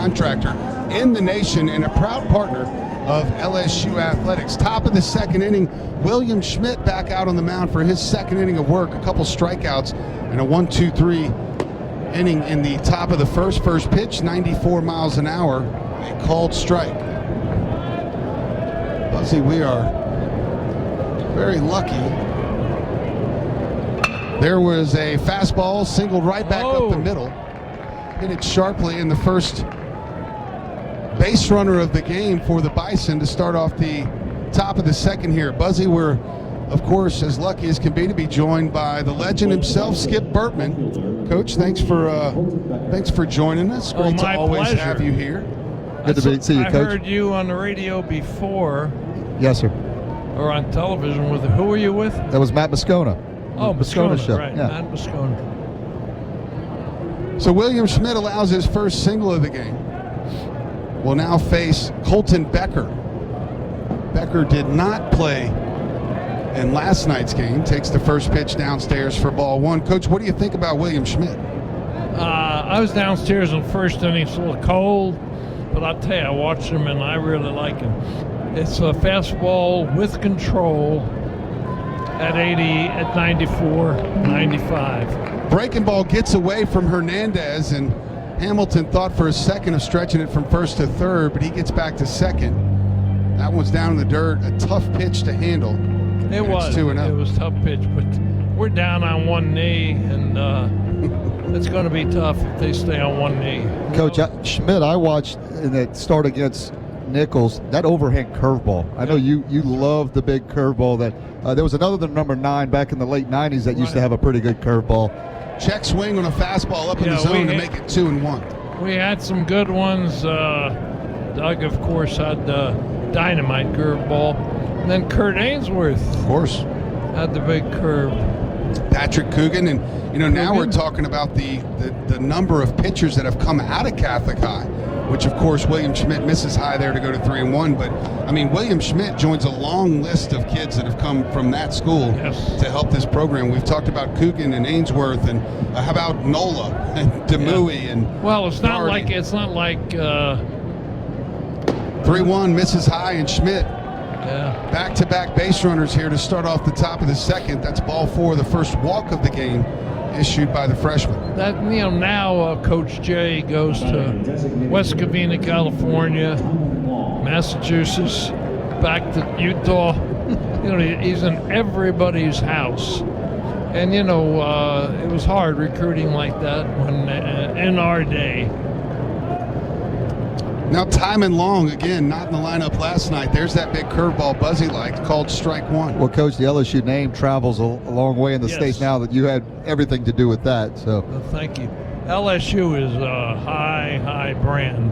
contractor in the nation and a proud partner of LSU athletics. Top of the second inning, William Schmidt back out on the mound for his second inning of work. A couple strikeouts and a 1-2-3 inning in the top of the first. First pitch, 94 miles an hour, a called strike. Buzzy, we are very lucky. There was a fastball singled right back up the middle. Hit it sharply in the first base runner of the game for the Bison to start off the top of the second here. Buzzy, we're, of course, as lucky as can be to be joined by the legend himself, Skip Burtman. Coach, thanks for joining us. Great to always pleasure. have you here. Good to see you, Coach. I heard you on the radio before. Yes, sir. Or on television with, who were you with? That was Matt Moscona. Oh, Moscona show. Right, Yeah. Matt Moscona. So William Schmidt allows his first single of the game. Will now face Colton Becker. Becker did not play in last night's game. Takes the first pitch downstairs for ball one. Coach, what do you think about William Schmidt? I was downstairs in the first inning. It's a little cold, but I'll tell you, I watched him and I really like him. It's a fastball with control at 80, at 94, 95. Breaking ball gets away from Hernandez, and Hamilton thought for a second of stretching it from first to third, but he gets back to second. That one's down in the dirt. A tough pitch to handle. It was. It was a tough pitch, but we're down on one knee, and it's going to be tough if they stay on one knee. Coach, Schmidt, I watched in that start against Nichols, that overhand curveball. I know you love the big curveball. That there was another number 9 back in the late 90s that used to have a pretty good curveball. Check swing on a fastball up in the zone to make it 2-1. We had some good ones. Doug, of course, had dynamite curveball. And then Kurt Ainsworth, of course, had the big curve. Patrick Coogan, and now we're talking about the number of pitchers that have come out of Catholic High, which of course William Schmidt misses high there to go to 3-1. But I mean, William Schmidt joins a long list of kids that have come from that school to help this program. We've talked about Coogan and Ainsworth, and how about Nola and Demui and well, it's not Darty. like 3-1 misses high, and Schmidt. Yeah. Back-to-back base runners here to start off the top of the second. That's ball 4, the first walk of the game issued by the freshman. That now Coach Jay goes to West Covina, California, Massachusetts, back to Utah. He's in everybody's house, and it was hard recruiting like that when in our day. Now Timon Long, again, not in the lineup last night. There's that big curveball Buzzy liked, called strike 1. Well, Coach, the LSU name travels a long way in the States now that you had everything to do with that. So, well, thank you. LSU is a high brand,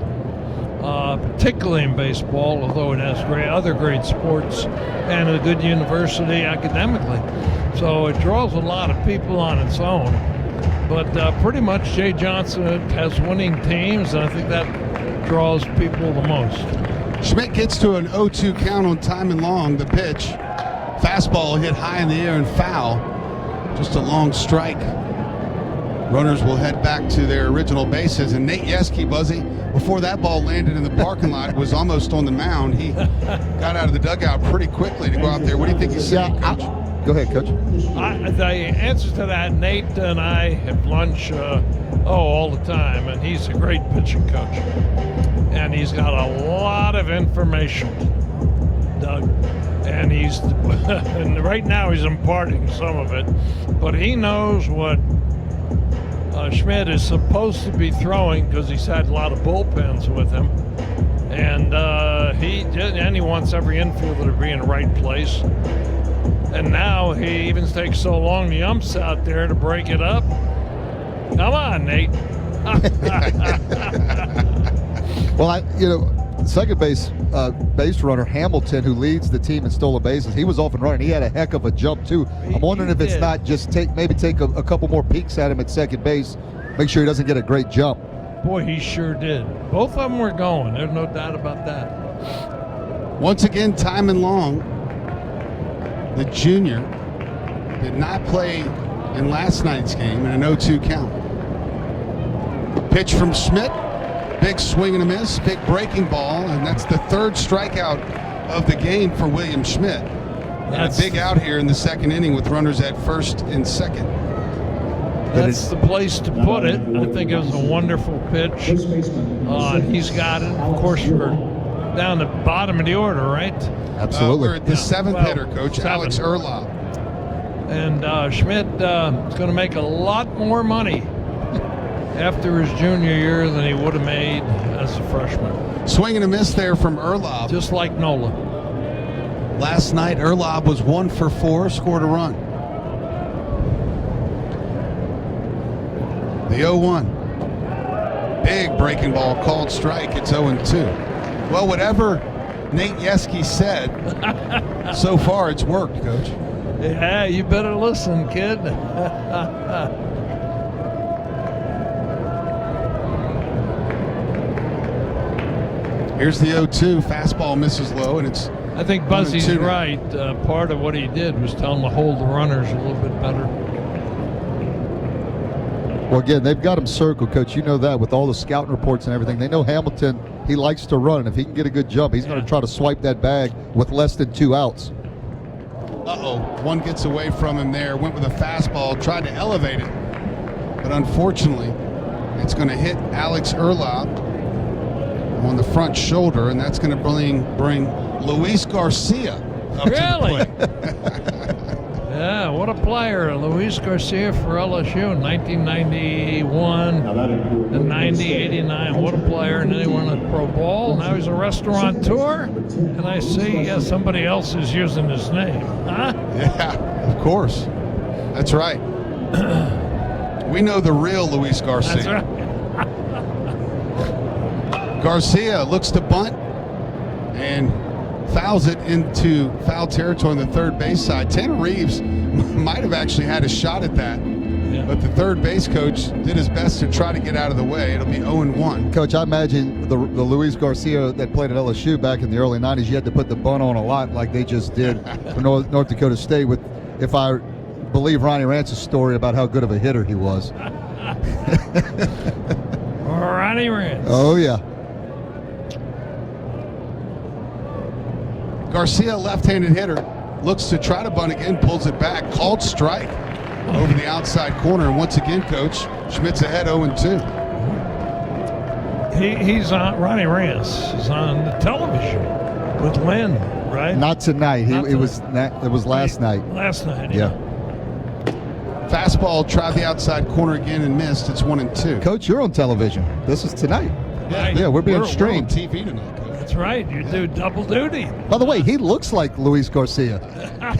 particularly in baseball, although it has other great sports and a good university academically. So it draws a lot of people on its own. But pretty much Jay Johnson has winning teams, and I think that draws people the most. Schmidt gets to an 0-2 count on Timon Long. The pitch, fastball hit high in the air and foul. Just a long strike. Runners will head back to their original bases. And Nate Yeske, Buzzy, before that ball landed in the parking lot, was almost on the mound. He got out of the dugout pretty quickly to go out there. What do you think he's saying, Coach? Go ahead, Coach. The answer to that, Nate and I have lunch all the time, and he's a great pitching coach. And he's got a lot of information, Doug. And and right now he's imparting some of it, but he knows what Schmidt is supposed to be throwing because he's had a lot of bullpens with him. And he wants every infielder to be in the right place. And now he even takes so long, the umps out there to break it up. Come on, Nate. Well, second base runner Hamilton, who leads the team in stolen bases, he was off and running. He had a heck of a jump too. I'm wondering if it's not just take a couple more peeks at him at second base, make sure he doesn't get a great jump. Boy, he sure did. Both of them were going. There's no doubt about that. Once again, Timon Long, the junior, did not play in last night's game in an 0-2 count. Pitch from Schmidt, Big swing and a miss, big breaking ball, and that's the third strikeout of the game for William Schmidt. And a big out here in the second inning with runners at first and second. That's the place to put it. I think it was a wonderful pitch. He's got it. Of course, we're down the bottom of the order, right? Absolutely. We're at the seventh hitter, Coach, Alex Erlob. And Schmidt is going to make a lot more money after his junior year than he would have made as a freshman. Swing and a miss there from Erlob. Just like Nola. Last night, Erlob was 1 for 4, scored a run. The 0-1. Big breaking ball, called strike. It's 0-2. Well, whatever Nate Yeske said, so far it's worked, Coach. Yeah, you better listen, kid. Here's the 0-2. Fastball misses low, and it's I think Buzzy's 1-2 now. right. Part of what he did was tell him to hold the runners a little bit better. Well, again, they've got him circled, Coach. You know that with all the scouting reports and everything. They know Hamilton, he likes to run, and if he can get a good jump, he's going to try to swipe that bag with less than 2 outs. Uh-oh. One gets away from him there. Went with a fastball, tried to elevate it. But unfortunately, it's going to hit Alex Erlob on the front shoulder, and that's going to bring Luis Garcia up Really? to the plate. Yeah, what a player. Luis Garcia for LSU in 1991 and 90, 89. What a player. And then he won a pro ball. Now he's a restaurateur. And I see somebody else is using his name. Huh? Yeah, of course. That's right. We know the real Luis Garcia. That's right. Garcia looks to bunt and fouls it into foul territory on the third base side. Tanner Reeves might have actually had a shot at that, but the third base coach did his best to try to get out of the way. It'll be 0-1. Coach, I imagine the Luis Garcia that played at LSU back in the early 90s, you had to put the bunt on a lot like they just did for North Dakota State with, if I believe Ronnie Rance's story about how good of a hitter he was. Ronnie Rance. Oh, yeah. Garcia, left-handed hitter, looks to try to bunt again, pulls it back, called strike over the outside corner. And once again, Coach, Schmidt's ahead 0-2. He's on, Ronnie Rance is on the television with Lynn, right? Not tonight. It was last night. Last night, Yeah. Fastball, tried the outside corner again and missed. It's 1-2. Coach, you're on television. This is tonight. Right. Yeah, we're being streamed. We're on TV tonight, Coach. That's right. You do double duty. By the way, he looks like Luis Garcia.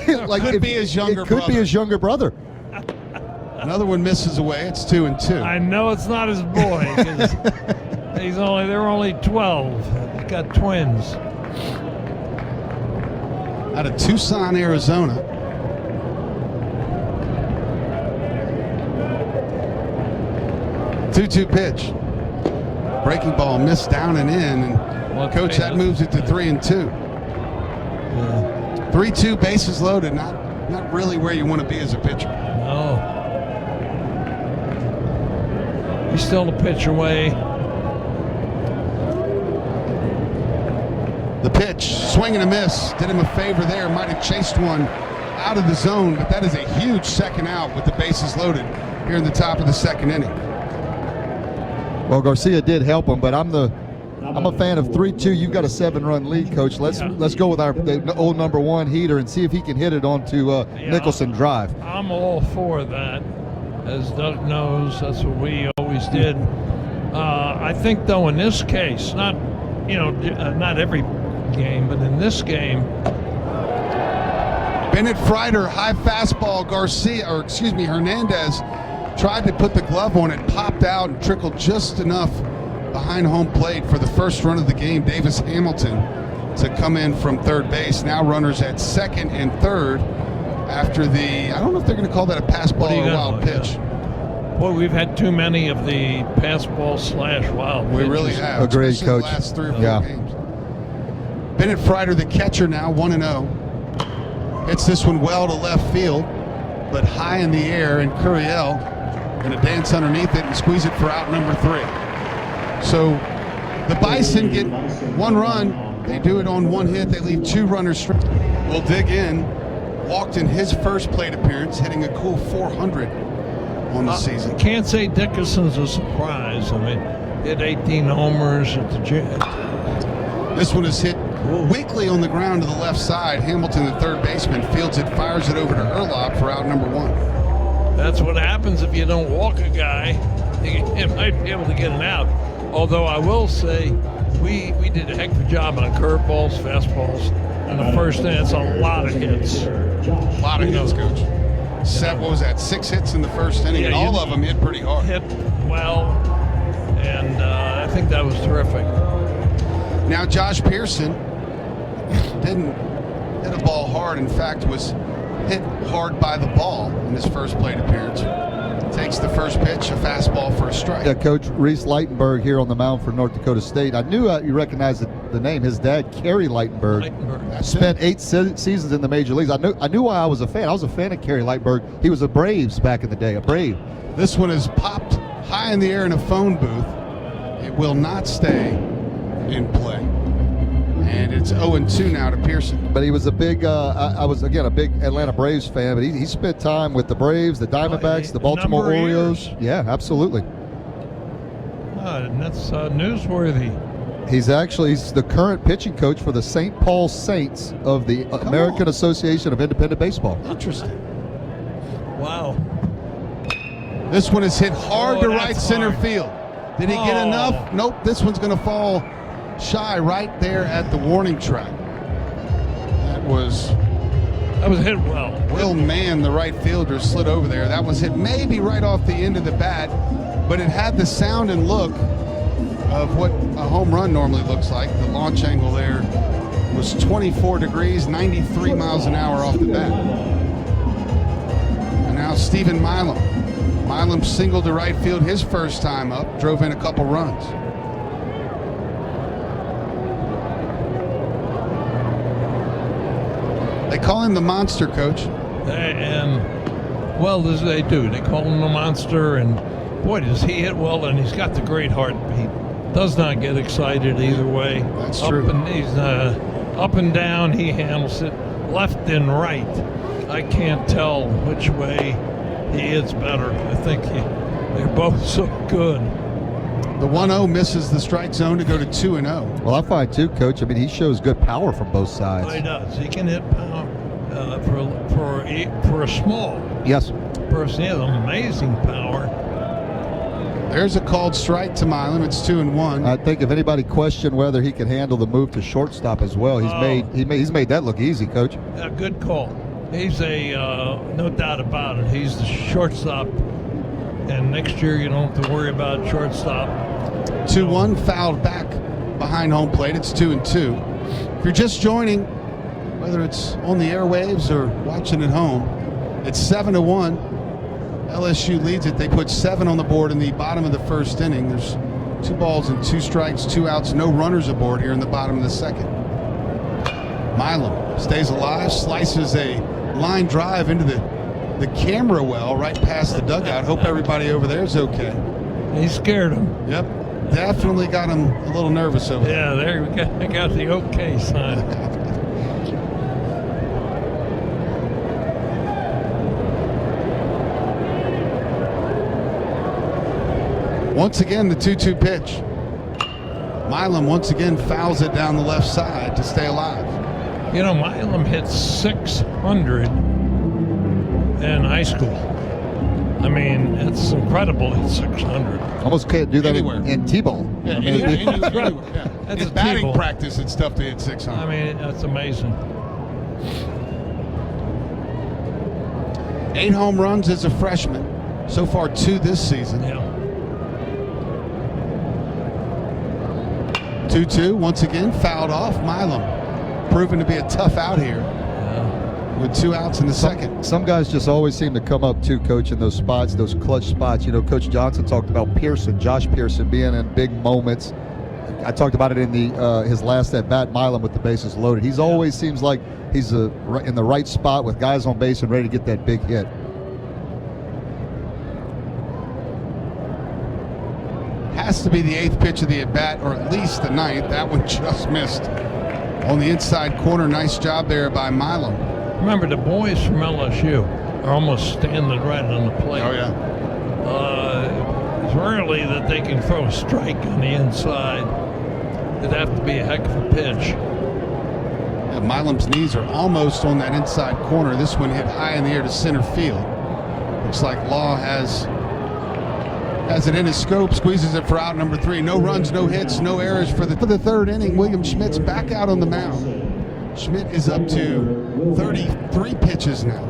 Could be his younger Could be brother. his younger brother. Another one misses away. It's 2-2. I know it's not his boy. 'Cause they're only 12. He's got twins. Out of Tucson, Arizona. Two-two pitch. Breaking ball missed down and in, and Coach, that moves it to 3-2. 3-2, bases loaded. Not really where you want to be as a pitcher. No. He's still a pitch away. The pitch, swing and a miss. Did him a favor there. Might have chased one out of the zone, but that is a huge second out with the bases loaded here in the top of the second inning. Well, Garcia did help him, but I'm a fan of 3-2. You've got a 7-run lead, Coach. Let's go with the old number 1 heater and see if he can hit it onto Nicholson Drive. I'm all for that. As Doug knows, that's what we always did. I think, though, in this case, not every game, but in this game, Bennett Frieder, high fastball. Hernandez tried to put the glove on it, popped out and trickled just enough behind home plate for the first run of the game. Davis Hamilton to come in from third base. Now runners at second and third after I don't know if they're going to call that a pass ball or a wild pitch. Boy, we've had too many of the pass ball / wild pitches. We really have. Agreed, especially Coach. The last 3 or 4 games. Bennett Frieder, the catcher now, 1-0. Hits this one well to left field, but high in the air, and Curiel going to dance underneath it and squeeze it for out number 3. So The Bison get one run. They do it on one hit. They leave 2 runners straight. We'll dig in. Walked in his first plate appearance, hitting a cool 400 on the season. Can't say Dickerson's a surprise. I mean, hit 18 homers at the Jet. This one is hit weakly on the ground to the left side. Hamilton, the third baseman, fields it, fires it over to Urlaub for out number 1. That's what happens if you don't walk a guy. You might be able to get an out. Although I will say, we did a heck of a job on curveballs, fastballs. In the first inning, it's a lot of hits. A lot of hits, Coach. What was that? 6 hits in the first inning, and all of them hit pretty hard. Hit well, and I think that was terrific. Now, Josh Pearson didn't hit a ball hard. In fact, was hit hard by the ball in his first plate appearance. Takes the first pitch, a fastball for a strike. Yeah, Coach Reese Lightenberg here on the mound for North Dakota State. I knew you recognized the name. His dad, Kerry Lightenberg, spent 8 seasons in the major leagues. I knew why I was a fan. I was a fan of Kerry Lightenberg. He was a Braves back in the day, a Brave. This one is popped high in the air in a phone booth. It will not stay in play. And it's 0-2 now to Pearson. But he was a big, I was, again, a big Atlanta Braves fan, but he spent time with the Braves, the Diamondbacks, the Baltimore Orioles. Yeah, absolutely. And that's newsworthy. He's the current pitching coach for the St. Paul Saints of the American Association of Independent Baseball. Interesting. Wow. This one is hit hard to right center field. Did he get enough? Nope, this one's going to fall shy right there at the warning track. That was hit well. Will Mann, the right fielder, slid over there. That was hit maybe right off the end of the bat, but it had the sound and look of what a home run normally looks like. The launch angle there was 24 degrees, 93 miles an hour off the bat. And now Stephen Milam. Milam singled to right field his first time up, drove in a couple runs. They call him the monster, Coach. They do. They call him the monster, and boy, does he hit well, and he's got the great heart. He does not get excited either way. That's true. He's up and down. He handles it left and right. I can't tell which way he hits better. I think they're both so good. The 1-0 misses the strike zone to go to 2-0. Well, I find too, Coach, I mean, he shows good power from both sides. He does. He can hit power for a small person. He has amazing power. There's a called strike to Milam. It's 2-1. I think if anybody questioned whether he could handle the move to shortstop as well, he's made that look easy, Coach. A good call. He's no doubt about it. He's the shortstop, and next year you don't have to worry about shortstop. 2-1, fouled back behind home plate. It's 2-2. If you're just joining, whether it's on the airwaves or watching at home, it's 7-1. LSU leads it. They put 7 on the board in the bottom of the first inning. There's 2 balls and 2 strikes, 2 outs, no runners aboard here in the bottom of the second. Milam stays alive, slices a line drive into the camera well right past the dugout. Hope everybody over there is okay. He scared him. Yep, definitely got him a little nervous over there. Yeah, there we go. I got the okay sign. Once again, the 2-2 pitch. Milam once again fouls it down the left side to stay alive. You know, Milam hit 600 in high school. I mean, it's incredible to hit 600. Almost can't do that Anywhere. in T-ball. Yeah, anywhere. Yeah. That's In a batting T-ball. practice, it's tough to hit 600. I mean, that's amazing. 8 home runs as a freshman. So far, 2 this season. Yeah. 2-2, once again, fouled off. Milam proven to be a tough out here with 2 outs in the second. Some guys just always seem to come up too, Coach, in those spots, those clutch spots. You know, Coach Johnson talked about Josh Pearson being in big moments. I talked about it in his last at bat, Milam with the bases loaded. He's always seems like he's in the right spot with guys on base and ready to get that big hit. has to be the 8th pitch of the at-bat, or at least the 9th. That one just missed on the inside corner. Nice job there by Milam. Remember, the boys from LSU are almost standing right on the plate. Oh, yeah. It's rarely that they can throw a strike on the inside. It'd have to be a heck of a pitch. Yeah, Milam's knees are almost on that inside corner. This one hit high in the air to center field. Looks like Law has it in his scope, squeezes it for out number 3. No runs, no hits, no errors for the 3rd inning. William Schmidt's back out on the mound. Schmidt is up to 33 pitches now.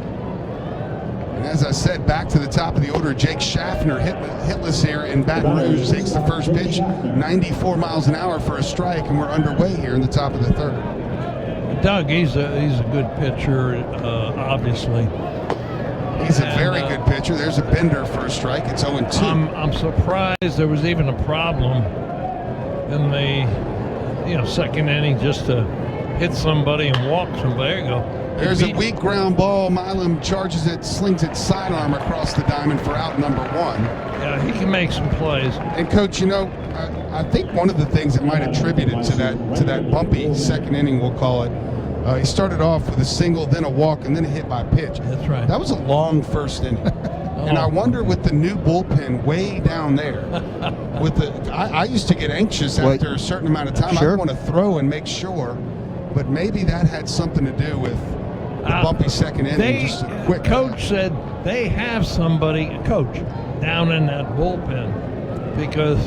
And as I said, back to the top of the order, Jake Schaffner hitless here in Baton Rouge, takes the first pitch, 94 miles an hour for a strike, and we're underway here in the top of the 3rd. Doug, he's a good pitcher, obviously. He's a very good pitcher. There's a bender for a strike. It's 0-2. I'm surprised there was even a problem in the 2nd inning just to hit somebody and walk somebody. There you go. There's a weak ground ball. Milam charges it, slings it sidearm across the diamond for out number 1. Yeah, he can make some plays. And Coach, I think one of the things that might attribute it to that bumpy 2nd inning, we'll call it. He started off with a single, then a walk, and then a hit by pitch. That's right. That was a long 1st inning. And I wonder with the new bullpen way down there, I used to get anxious after a certain amount of time. Sure. I want to throw and make sure, but maybe that had something to do with the bumpy 2nd inning. Just a quick. Coach said they have somebody, coach, down in that bullpen because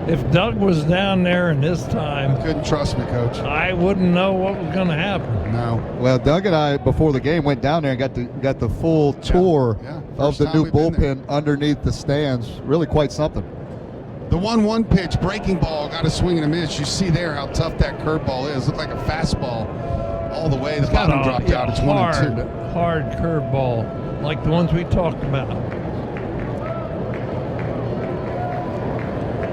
if Doug was down there in his time, couldn't trust me, Coach. I wouldn't know what was going to happen. No. Well, Doug and I, before the game, went down there and got the full tour of the new bullpen underneath the stands. Really quite something. The 1-1 pitch, breaking ball, got a swing and a miss. You see there how tough that curveball is. Looked like a fastball all the way. The bottom dropped out. It's 1-2. Hard curveball, like the ones we talked about.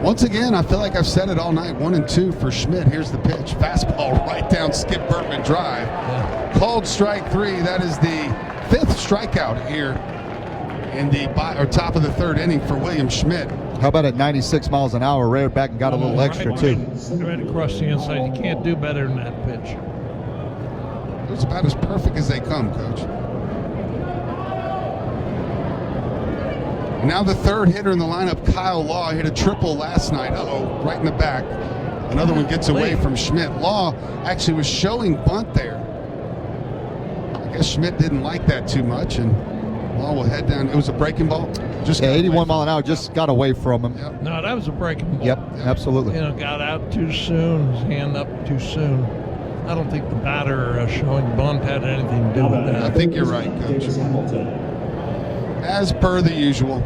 Once again, I feel like I've said it all night. 1-2 for Schmidt. Here's the pitch. Fastball right down Skip Bertman drive. Yeah. Called strike 3. That is the 5th strikeout here in the top of the 3rd inning for William Schmidt. How about at 96 miles an hour, reared back and got a little extra too. Right across the inside. You can't do better than that pitch. It was about as perfect as they come, Coach. Now the 3rd hitter in the lineup, Kyle Law, hit a triple last night. Right in the back. Another one gets away from Schmidt. Law actually was showing bunt there. I guess Schmidt didn't like that too much, and Law will head down. It was a breaking ball. Just 81 mile an hour, just got away from him. Yep. No, that was a breaking ball. Yep, absolutely. Got out too soon, his hand up too soon. I don't think the batter showing bunt had anything to do with that. I think you're right, Coach. As per the usual.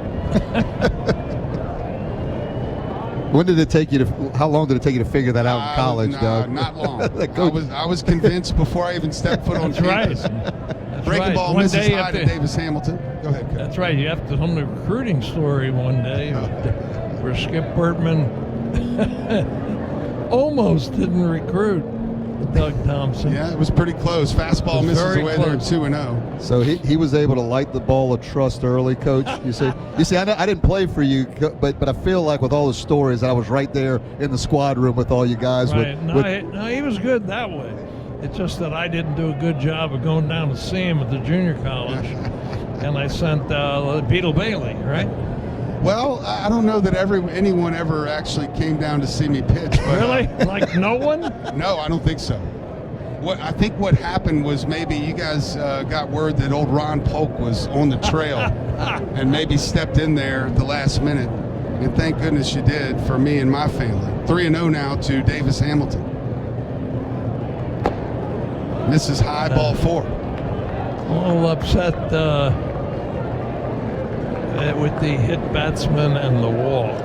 When did it take you to? How long did it take you to figure that out in college, Doug? Not long. I was convinced before I even stepped foot on campus. That's Breaking right. ball One misses day high to Davis Hamilton. Go ahead, Coach. That's right. You have to tell the recruiting story one day where Skip Bertman almost didn't recruit Doug Thompson. Yeah, it was pretty close. Fastball misses away close. There 2-0. So he was able to light the ball of trust early, Coach. You see, I didn't play for you, but I feel like with all the stories, I was right there in the squad room with all you guys. Right. No, he was good that way. It's just that I didn't do a good job of going down to see him at the junior college, and I sent Beetle Bailey, right? Well, I don't know that anyone ever actually came down to see me pitch. But, really? Like no one? No, I don't think so. I think what happened was maybe you guys got word that old Ron Polk was on the trail and maybe stepped in there at the last minute. And thank goodness you did for me and my family. 3-0 now to Davis Hamilton. Misses high, ball 4. A little upset with the hit batsman and the walk.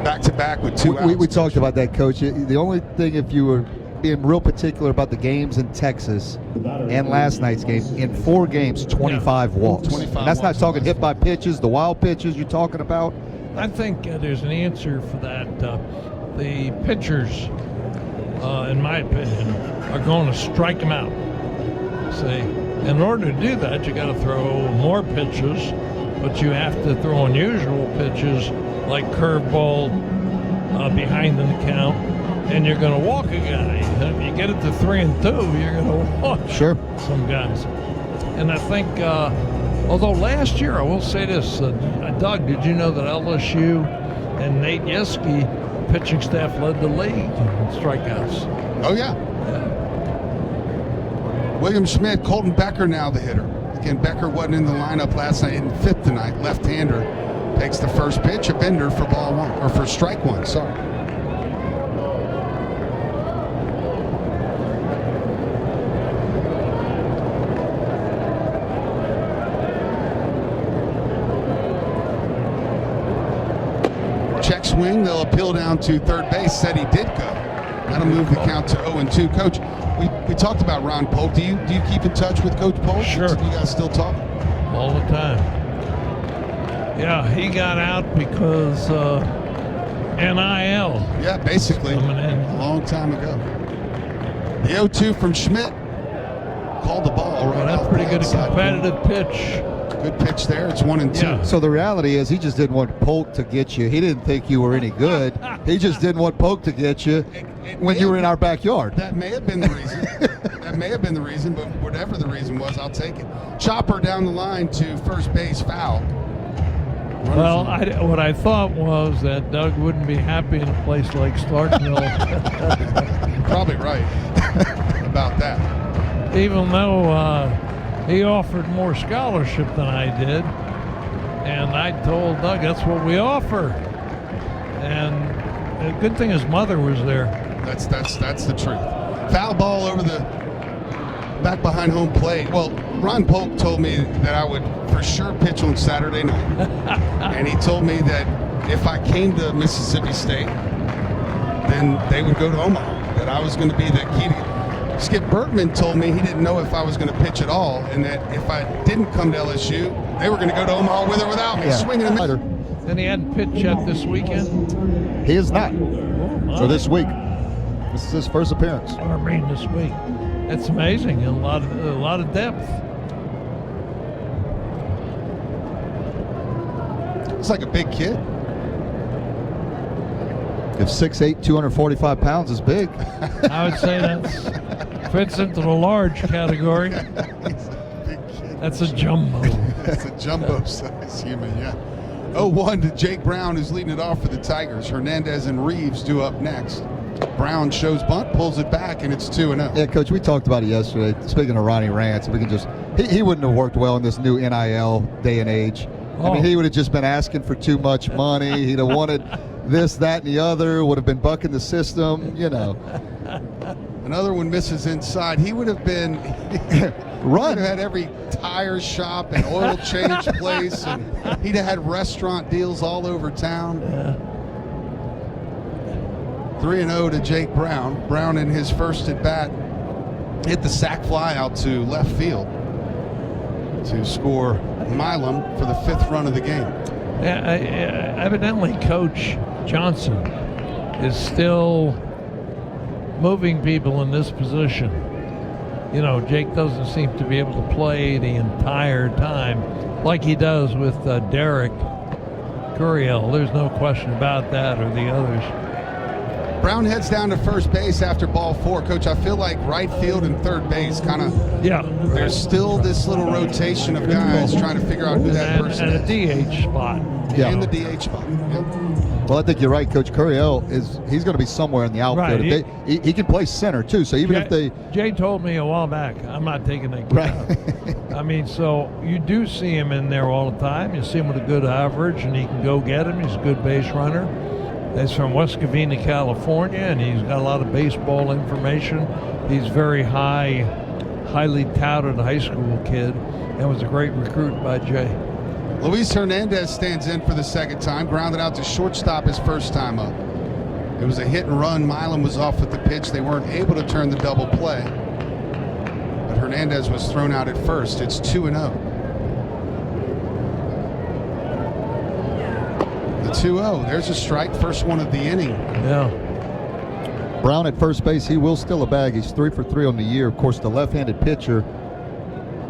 Back to back with 2 outs. We talked about that, Coach. The only thing, if you were being real particular about the games in Texas and last night's game, in 4 games, 25 walks. 25 and that's not talking hit by pitches, the wild pitches you're talking about. I think there's an answer for that. The pitchers, in my opinion, are going to strike them out. See, in order to do that, you got to throw more pitches, but you have to throw unusual pitches like curveball behind in the count, and you're going to walk a guy. If you get it to 3-2, you're going to walk some guys. And I think, although last year, I will say this, Doug, did you know that LSU and Nate Yeski pitching staff led the league in strikeouts? Oh, yeah. William Schmidt, Colton Becker now the hitter. Again, Becker wasn't in the lineup last night, in fifth tonight. Left-hander takes the first pitch, a bender for ball one, or for strike one, sorry. Check swing, they'll appeal down to third base, said he did go. That'll move the count to 0-2. Coach, we talked about Ron Polk. Do you keep in touch with Coach Polk? Sure. You guys still talk? All the time. Yeah, he got out because NIL. Yeah, basically. Coming in. A long time ago. The 0-2 from Schmidt. Called the ball right That's off pretty the good. outside. Competitive pitch. Good pitch there. It's 1-2. Yeah. So the reality is he just didn't want Polk to get you. He didn't think you were any good. He just didn't want Polk to get you when you were in our backyard. That may have been the reason. That may have been the reason, but whatever the reason was, I'll take it. Chopper down the line to first base, foul. Well, what I thought was that Doug wouldn't be happy in a place like Starkville. Probably right about that. Even though he offered more scholarship than I did, and I told Doug that's what we offer. And a good thing his mother was there. That's the truth. Foul ball over the back behind home plate. Well, Ron Polk told me that I would for sure pitch on Saturday night. And he told me that if I came to Mississippi State, then they would go to Omaha, that I was going to be the key to. Skip Bertman told me he didn't know if I was going to pitch at all, and that if I didn't come to LSU, they were going to go to Omaha with or without me, swinging a miss. And he hadn't pitched yet this weekend? He is not. Oh, So this week. This is his first appearance. I mean, this week. It's amazing. A lot of depth. It's like a big kid. If 6'8", 245 pounds is big. I would say that fits into the large category. He's a big kid. That's a jumbo. That's a jumbo-sized human, yeah. 0-1 to Jake Brown, who's leading it off for the Tigers. Hernandez and Reeves due up next. Brown shows bunt, pulls it back, and it's 2-0. Yeah, Coach, we talked about it yesterday. Speaking of Ronnie Rance, we can just he wouldn't have worked well in this new NIL day and age. I mean, he would have just been asking for too much money. He'd have wanted this, that, and the other, would have been bucking the system, Another one misses inside. He would have been Run. He'd have had every tire shop and oil change place, and he'd have had restaurant deals all over town. 3-0 to Jake Brown. Brown in his first at bat hit the sac fly out to left field to score Milam for the fifth run of the game. Evidently, Coach Johnson is still moving people in this position. Jake doesn't seem to be able to play the entire time like he does with Derek Curiel. There's no question about that, or the others. Brown heads down to first base after ball 4. Coach, I feel like right field and third base kind of, there's still this little rotation of guys trying to figure out who that person is. And a DH spot. In the DH spot. Well, I think you're right, Coach. Curiel he's going to be somewhere in the outfield. Right. He can play center too. So even if they, Jay told me a while back, I'm not taking that kid out. I mean, so you do see him in there all the time. You see him with a good average, and he can go get him. He's a good base runner. He's from West Covina, California, and he's got a lot of baseball information. He's very highly touted high school kid, and was a great recruit by Jay. Luis Hernandez stands in for the second time, grounded out to shortstop his first time up. It was a hit and run. Milam was off with the pitch. They weren't able to turn the double play, but Hernandez was thrown out at first. It's 2-0. The 2-0. There's a strike, first one of the inning. Yeah. Brown at first base, he will steal a bag. He's 3 for 3 on the year. Of course, the left-handed pitcher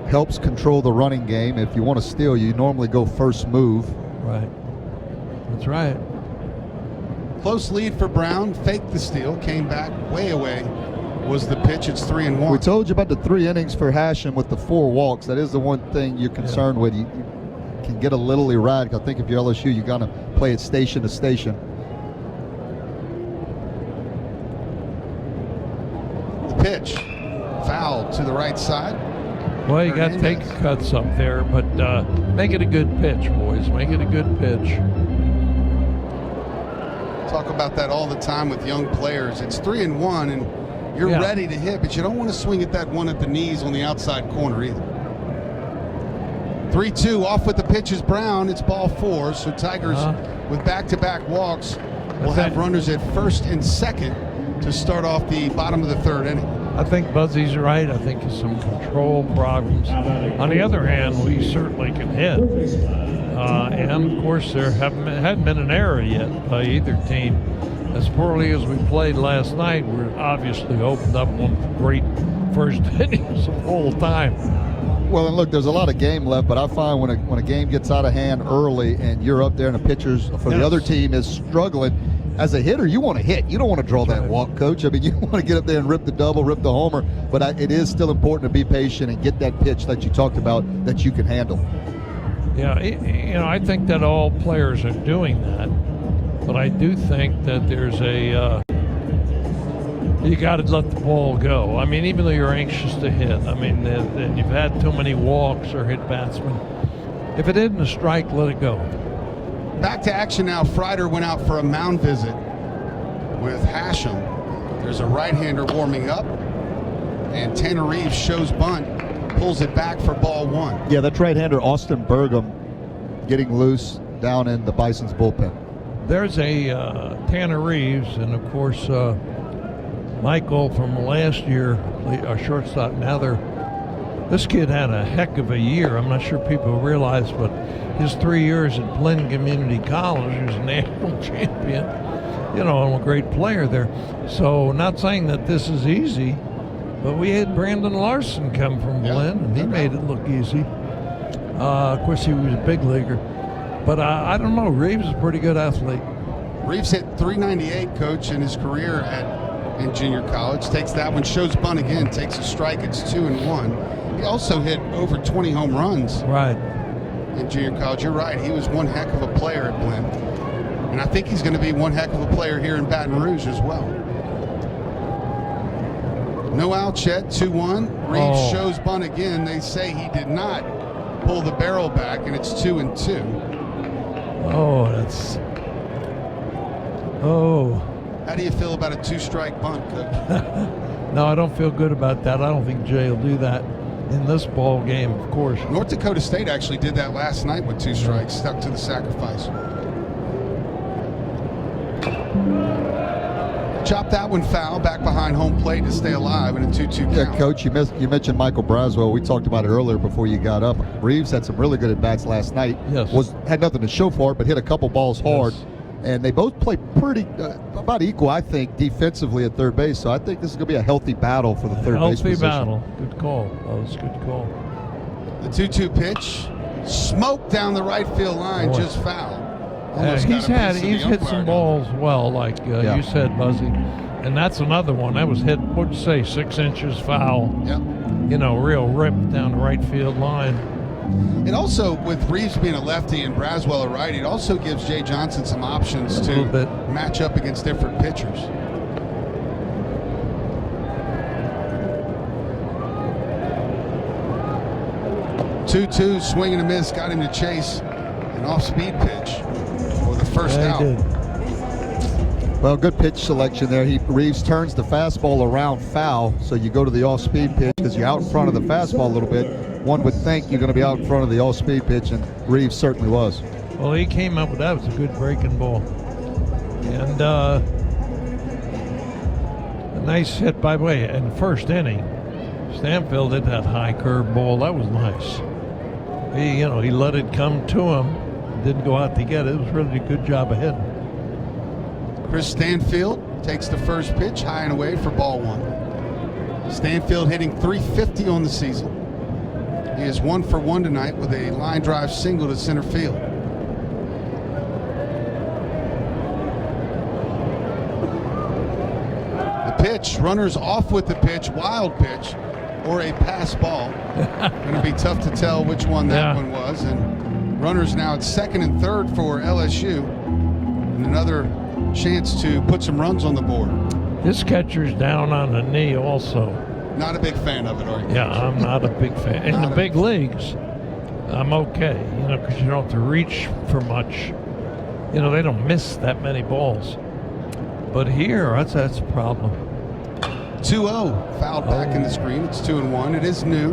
helps control the running game. If you want to steal, you normally go first move. Right. That's right. Close lead for Brown. Faked the steal. Came back way away. Was the pitch. It's 3-1. We told you about the 3 innings for Hashem with the 4 walks. That is the one thing you're concerned with. You can get a little erratic. I think if you're LSU, you got to play it station to station. The pitch. Foul to the right side. Well, you got to take cuts up there, but make it a good pitch, boys. Make it a good pitch. Talk about that all the time with young players. It's 3-1, and you're ready to hit, but you don't want to swing at that one at the knees on the outside corner either. 3-2 off with the pitch is Brown. It's ball 4, so Tigers with back-to-back walks will have runners at first and second to start off the bottom of the 3rd inning. I think Buzzy's right. I think there's some control problems. On the other hand, we certainly can hit. And, of course, there hadn't been an error yet by either team. As poorly as we played last night, we're obviously opened up one great first innings of all time. Well, and look, there's a lot of game left, but I find when a game gets out of hand early and you're up there and the pitchers for the other team is struggling, as a hitter, you want to hit. You don't want to draw that walk, Coach. I mean, you want to get up there and rip the double, rip the homer, but it is still important to be patient and get that pitch that you talked about that you can handle. Yeah, I think that all players are doing that, but I do think that there's you got to let the ball go. I mean, even though you're anxious to hit, I mean, and you've had too many walks or hit batsmen, if it isn't a strike, let it go. Back to action now. Frieder went out for a mound visit with Hashem. There's a right-hander warming up, and Tanner Reeves shows bunt, pulls it back for ball 1. Yeah, that's right-hander Austin Burgum getting loose down in the Bison's bullpen. There's a Tanner Reeves, and of course Michael from last year, our shortstop. This kid had a heck of a year. I'm not sure people realize, but his 3 years at Blinn Community College, he was a national champion, and a great player there. So not saying that this is easy, but we had Brandon Larson come from Blinn, and he made it look easy. Of course, he was a big leaguer. But I don't know, Reeves is a pretty good athlete. Reeves hit .398, Coach, in his career in junior college. Takes that one, shows bunt again, takes a strike. It's 2-1. He also hit over 20 home runs in junior college. You're right, he was one heck of a player at Blinn. And I think he's going to be one heck of a player here in Baton Rouge as well. No out yet, 2-1. Reeves shows bunt again. They say he did not pull the barrel back, and it's 2-2. How do you feel about a 2-strike bunt, Coach? No, I don't feel good about that. I don't think Jay will do that in this ball game, of course. North Dakota State actually did that last night with 2 strikes, stuck to the sacrifice. Chop that one foul, back behind home plate to stay alive in a 2-2 count. Yeah, Coach, you mentioned Michael Braswell. We talked about it earlier before you got up. Reeves had some really good at-bats last night. Yes. Had nothing to show for it, but hit a couple balls hard. Yes. And they both played pretty, about equal, I think, defensively at third base. So I think this is going to be a healthy battle for the third base position. Healthy battle. Good call. That was a good call. The 2-2 pitch. Smoke down the right field line, just foul. He's hit some balls well, like you said, Buzzy. And that's another one. That was hit, what'd you say, 6 inches foul. Yep. Real rip down the right field line. And also, with Reeves being a lefty and Braswell a righty, it also gives Jay Johnson some options to match up against different pitchers. Two, swing and a miss, got him to chase an off-speed pitch for the first out. He did. Well, good pitch selection there. Reeves turns the fastball around foul, so you go to the off-speed pitch because you're out in front of the fastball a little bit. One would think you're going to be out in front of the off-speed pitch, and Reeves certainly was. Well, he came up with that. It was a good breaking ball. And a nice hit, by the way, in the first inning. Stanfield hit that high curve ball. That was nice. He let it come to him. Didn't go out to get it. It was really a good job of hitting. Chris Stanfield takes the first pitch, high and away for ball 1. Stanfield hitting .350 on the season. He is 1 for 1 tonight with a line drive single to center field. pitch. Runners off with the pitch, wild pitch, or a pass ball. Going to be tough to tell which one that one was. And runners now at second and third for LSU. And another chance to put some runs on the board. This catcher's down on the knee also. Not a big fan of it, are you? Yeah, I'm not a big fan. In the big leagues, I'm okay, because you don't have to reach for much. They don't miss that many balls. But here, that's a problem. 2-0, fouled back in the screen. It's 2-1. It is new,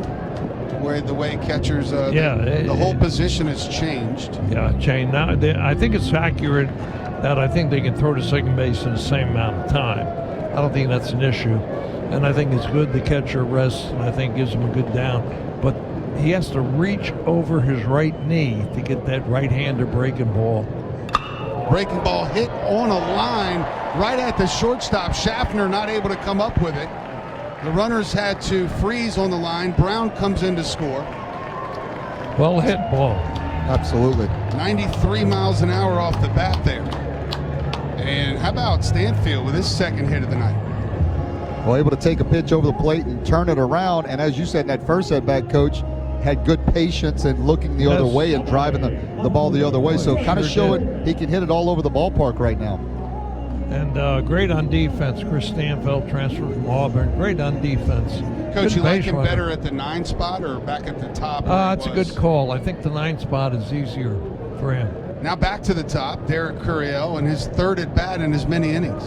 where the way catchers, the whole position has changed. Yeah, changed. Now, I think it's accurate that I think they can throw to second base in the same amount of time. I don't think that's an issue. And I think it's good the catcher rests, and I think gives him a good down. But he has to reach over his right knee to get that right-hander breaking ball. Breaking ball hit on a line right at the shortstop. Schaffner not able to come up with it. The runners had to freeze on the line. Brown comes in to score. Well hit ball. Absolutely. 93 miles an hour off the bat there. And how about Stanfield with his second hit of the night? Well, able to take a pitch over the plate and turn it around. And as you said in that first at-bat, Coach, had good patience and looking the other way and driving the ball the other way. So kind of showing he can hit it all over the ballpark right now. And great on defense. Chris Stanfield transferred from Auburn. Great on defense. Coach, good you like him runner. better at the 9 spot or back at the top? It's a good call. I think the 9 spot is easier for him. Now back to the top, Derek Curiel and his third at bat in as many innings.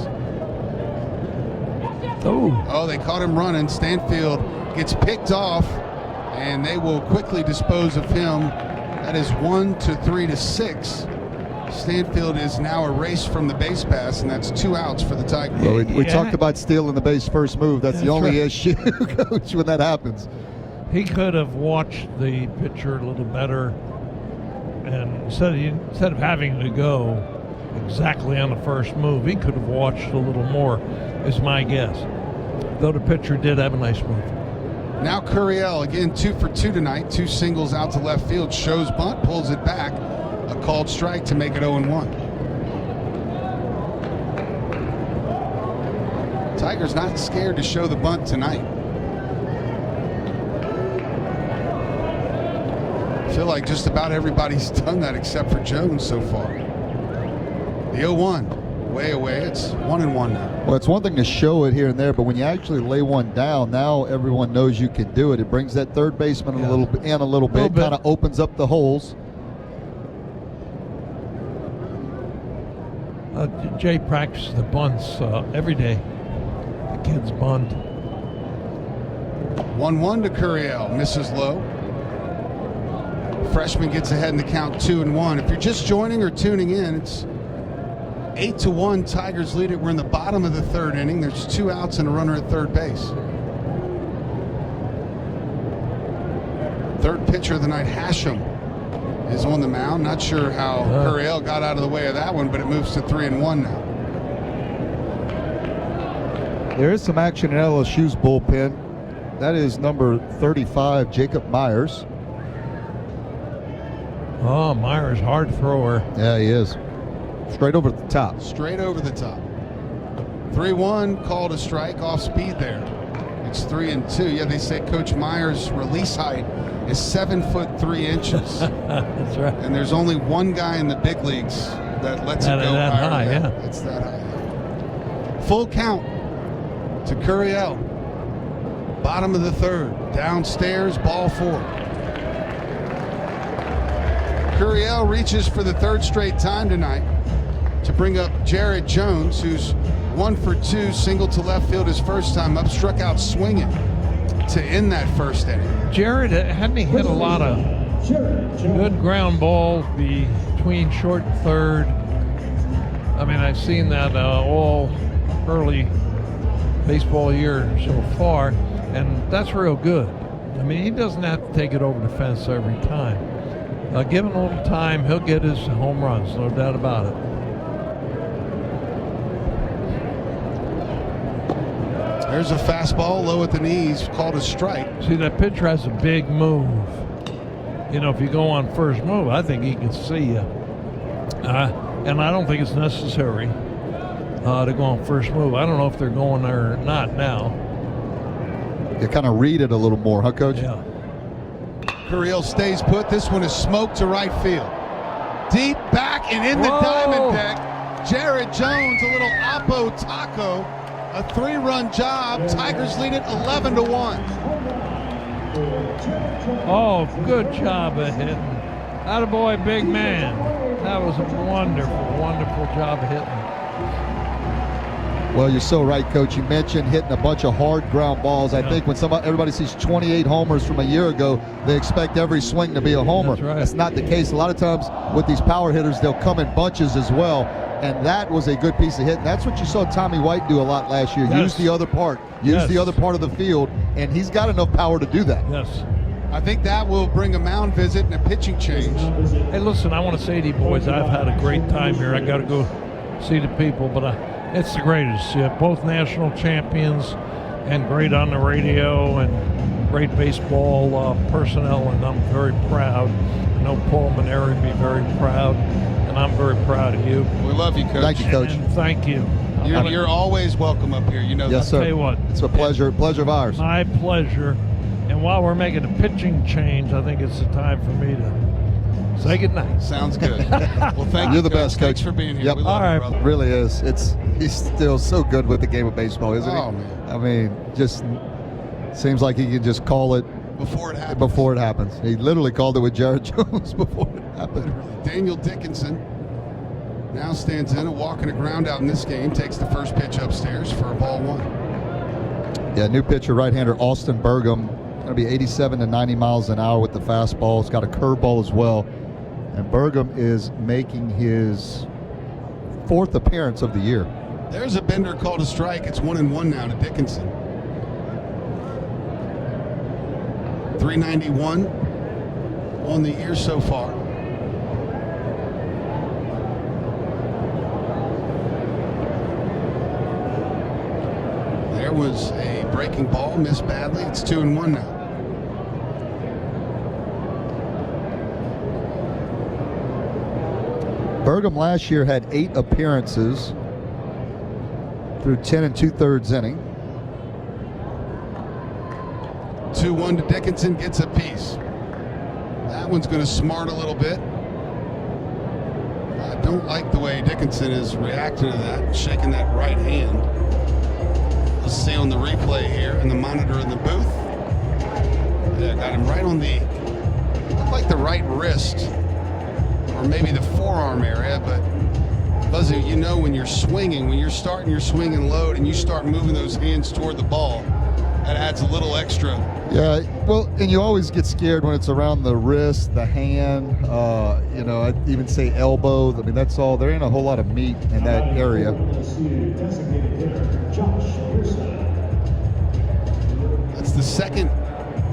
Oh, they caught him running. Stanfield gets picked off, and they will quickly dispose of him. That is 1-3-6. Stanfield is now erased from the base pass, and that's 2 outs for the Tigers. Well, we talked about stealing the base first move. That's the only issue, Coach, when that happens. He could have watched the pitcher a little better, and instead of having to go exactly on the first move, he could have watched a little more, is my guess. Though the pitcher did have a nice move. Now Curiel, again, 2 for 2 tonight. 2 singles out to left field. Shows bunt, pulls it back. A called strike to make it 0-1. Tigers not scared to show the bunt tonight. I feel like just about everybody's done that except for Jones so far. The 0-1, way away. It's 1-1 now. Well, it's one thing to show it here and there, but when you actually lay one down, now everyone knows you can do it. It brings that third baseman a little bit, kind of opens up the holes. Jay practices the bunts every day. The kids bunt. 1-1 to Curiel, misses low. Freshman gets ahead in the count 2-1. If you're just joining or tuning in, it's 8-1. Tigers lead it. We're in the bottom of the third inning. There's 2 outs and a runner at third base. Third pitcher of the night, Hashem, is on the mound. Not sure how Curiel got out of the way of that one, but it moves to 3-1 now. There is some action in LSU's bullpen. That is number 35, Jacob Myers. Oh, Myers, hard thrower. Yeah, he is. Straight over the top. Straight over the top. 3-1, called a strike, off speed there. It's 3-2. Yeah, they say Coach Myers' release height is 7'3". That's right. And there's only one guy in the big leagues that lets it go that higher. high, yeah. It's that high. Full count to Curiel. Bottom of the third. Downstairs, ball 4. Curiel reaches for the third straight time tonight to bring up Jared Jones, who's 1 for 2, single to left field his first time up, struck out swinging to end that first inning. Jared, hadn't he hit a lot of good ground balls between short and third? I mean, I've seen that all early baseball year so far, and that's real good. I mean, he doesn't have to take it over the fence every time. Give him a little time, he'll get his home runs, no doubt about it. There's a fastball low at the knees, called a strike. See, that pitcher has a big move. If you go on first move, I think he can see you. And I don't think it's necessary. to go on first move. I don't know if they're going there or not now. You kind of read it a little more, huh, Coach? Yeah. Carrillo stays put. This one is smoked to right field. Deep back and in the diamond deck. Jared Jones, a little Oppo Taco. A 3-run job. Tigers lead it 11-1. Oh, good job of hitting. Attaboy, big man. That was a wonderful, wonderful job of hitting. Well, you're so right, Coach. You mentioned hitting a bunch of hard ground balls. I think when everybody sees 28 homers from a year ago, they expect every swing to be a homer. That's right. That's not the case. A lot of times with these power hitters, they'll come in bunches as well. And that was a good piece of hitting. That's what you saw Tommy White do a lot last year. Yes. Use the other part. Use the other part of the field. And he's got enough power to do that. Yes. I think that will bring a mound visit and a pitching change. Hey, listen, I want to say to you boys, I've had a great time here. I got to go see the people, but it's the greatest. Yeah, both national champions and great on the radio and great baseball personnel, and I'm very proud. I know Paul Maneri would be very proud, and I'm very proud of you. We love you, Coach. Thank you, Coach. And thank you. You're always welcome up here. You know Yes, that. sir. Tell you what, It's a pleasure of ours. my pleasure. And while we're making a pitching change, I think it's the time for me to say goodnight. Sounds good. Well, thank you. You're the best, Coach. Thanks for being here. Yep. We love All right. you, brother. Really is. He's still so good with the game of baseball, isn't he? Oh, man. I mean, just seems like he can just call it Before it happens. before it happens. He literally called it with Jared Jones before it happened. Daniel Dickinson now stands in, walking a ground out in this game, takes the first pitch upstairs for a ball 1. Yeah, new pitcher, right-hander Austin Burgum. Going to be 87 to 90 miles an hour with the fastball. It's got a curveball as well. And Burgum is making his 4th appearance of the year. There's a bender called a strike. It's 1-1 now to Dickinson. 391 on the year so far. There was a breaking ball, missed badly. It's 2-1 now. Burgum last year had 8 appearances through 10 2/3 inning. 2-1 to Dickinson, gets a piece. That one's going to smart a little bit. I don't like the way Dickinson is reacting to that, shaking that right hand. Let's see on the replay here and the monitor in the booth. Yeah, got him right on the, looked like the right wrist, or maybe the forearm area, but Buzzy, you know when you're swinging, when you're starting your swing and load and you start moving those hands toward the ball, that adds a little extra. Yeah, well, and you always get scared when it's around the wrist, the hand, I'd even say elbow. I mean, that's all. There ain't a whole lot of meat in that area. That's the second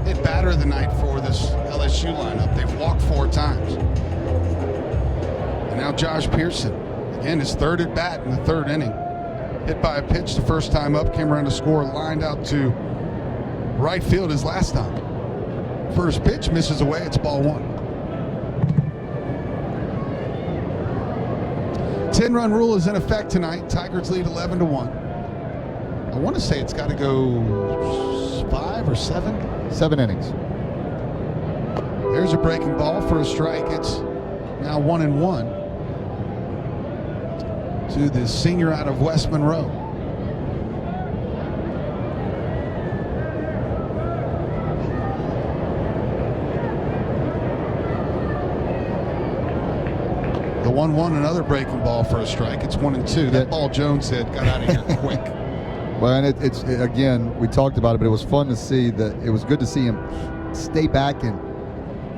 hit batter of the night for this LSU lineup. They've walked 4 times. And now Josh Pearson, again, his 3rd at bat in the 3rd inning. Hit by a pitch the first time up, came around to score, lined out to right field his last time. First pitch misses away, it's ball 1. 10-run rule is in effect tonight. Tigers lead 11-1. I want to say it's got to go 5 or 7. 7 innings. There's a breaking ball for a strike. It's now 1-1 to the senior out of West Monroe. The 1-1, another breaking ball for a strike. It's 1-2. That ball Jones hit got out of here quick. Well, and it's again, we talked about it, but it was fun to see that. It was good to see him stay back and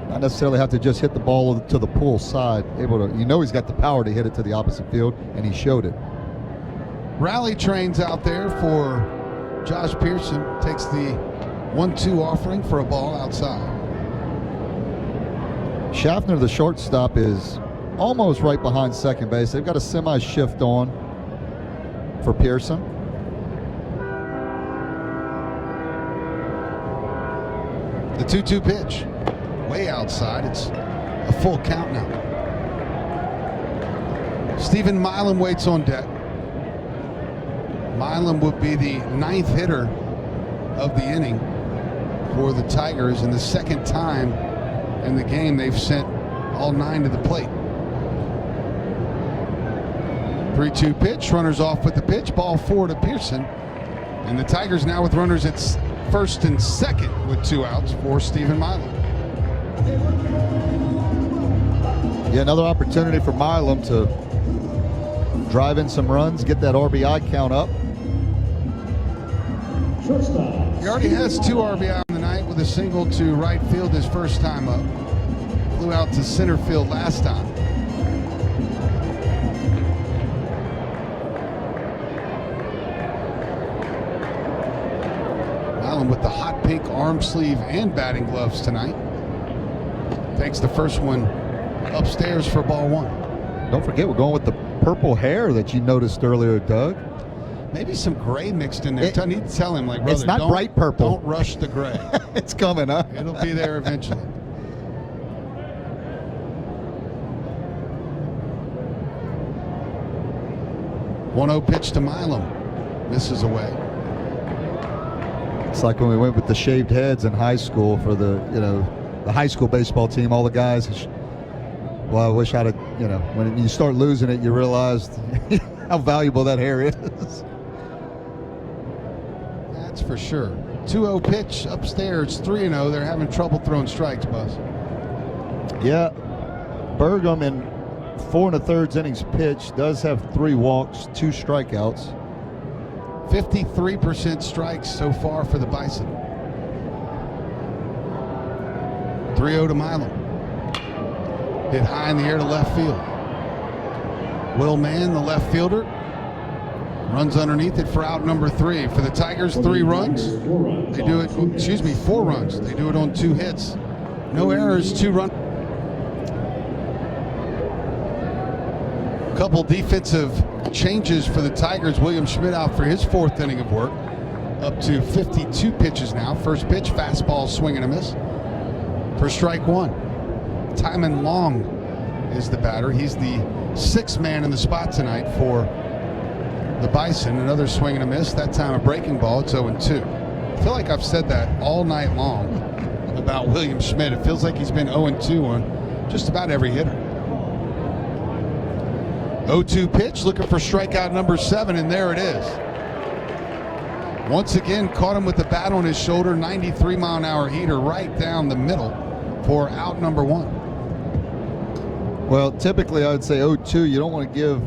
not necessarily have to just hit the ball to the pull side. Able to, he's got the power to hit it to the opposite field, and he showed it. Rally trains out there for Josh Pearson. Takes the 1-2 offering for a ball outside. Schaffner, the shortstop, is almost right behind second base. They've got a semi-shift on for Pearson. The 2-2 pitch, way outside. It's a full count now. Stephen Milam waits on deck. Milam would be the 9th hitter of the inning for the Tigers, and the second time in the game they've sent all 9 to the plate. 3-2 pitch, runners off with the pitch, ball 4 to Pearson. And the Tigers now with runners at first and second with 2 outs for Stephen Milam. Yeah, another opportunity for Milam to drive in some runs, get that RBI count up. He already has 2 RBI on the night with a single to right field his first time up. Flew out to center field last time. Milam with the hot pink arm sleeve and batting gloves tonight. Takes the first one upstairs for ball 1. Don't forget, we're going with the purple hair that you noticed earlier, Doug. Maybe some gray mixed in there. I need to tell him, like, brother, it's not bright purple. Don't rush the gray. It's coming, huh? It'll be there eventually. One-0 pitch to Milam. Misses away. It's like when we went with the shaved heads in high school for the high school baseball team. All the guys, well, I wish I'd have, when you start losing it, you realize how valuable that hair is. That's for sure. 2-0 pitch upstairs, 3-0. They're having trouble throwing strikes, Buzz. Yeah. Burgum in 4 1/3 innings pitched does have 3 walks, 2 strikeouts. 53% strikes so far for the Bison. 3-0 to Milam. Hit high in the air to left field. Will Mann, the left fielder, runs underneath it for out number 3. For the Tigers, 3 runs. They do it, 4 runs. They do it on 2 hits. No errors, 2 runs. Couple defensive changes for the Tigers. William Schmidt out for his 4th inning of work. Up to 52 pitches now. First pitch, fastball, swing and a miss for strike 1. Timon Long is the batter. He's the 6th man in the spot tonight for the Bison. Another swing and a miss, that time a breaking ball. It's 0-2. I feel like I've said that all night long about William Schmidt. It feels like he's been 0-2 on just about every hitter. 0-2 pitch, looking for strikeout number 7, and there it is. Once again, caught him with the bat on his shoulder, 93-mile-an-hour heater right down the middle for out number 1. Well, typically I would say 0-2. You don't want to give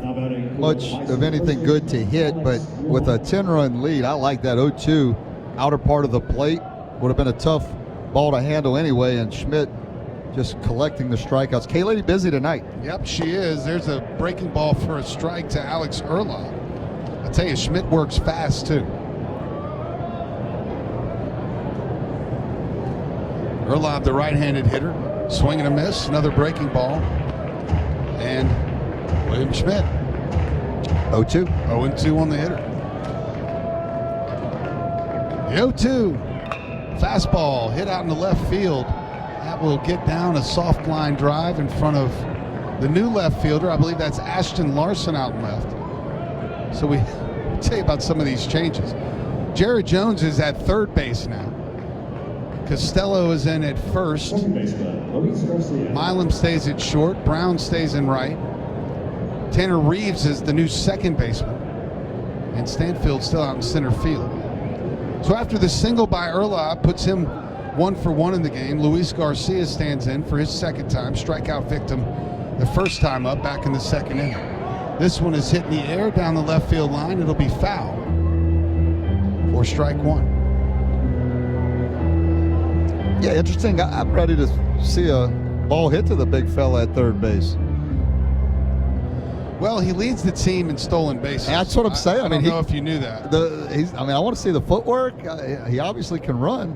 much of anything good to hit, but with a 10-run lead, I like that 0-2. Outer part of the plate would have been a tough ball to handle anyway, and Schmidt just collecting the strikeouts. K-Lady busy tonight. Yep, she is. There's a breaking ball for a strike to Alex Erla. I tell you, Schmidt works fast too. Erla, the right-handed hitter, swing and a miss, another breaking ball, and William Schmidt. 0-2. 0-2 on the hitter. The 0-2 fastball hit out in the left field. That will get down a soft line drive in front of the new left fielder. I believe that's Ashton Larson out left. So we tell you about some of these changes. Jared Jones is at 3rd base now. Costello is in at 1st. Milam stays at short. Brown stays in right. Tanner Reeves is the new 2nd baseman. And Stanfield still out in center field. So after the single by Erla puts him 1 for 1 in the game, Luis Garcia stands in for his 2nd time. Strikeout victim the first time up back in the 2nd inning. This one is hit in the air down the left field line. It'll be foul for strike 1. Yeah, interesting. I'm ready to see a ball hit to the big fella at 3rd base. Well, he leads the team in stolen bases. That's what I'm saying. I don't know if you knew that. I want to see the footwork. He obviously can run.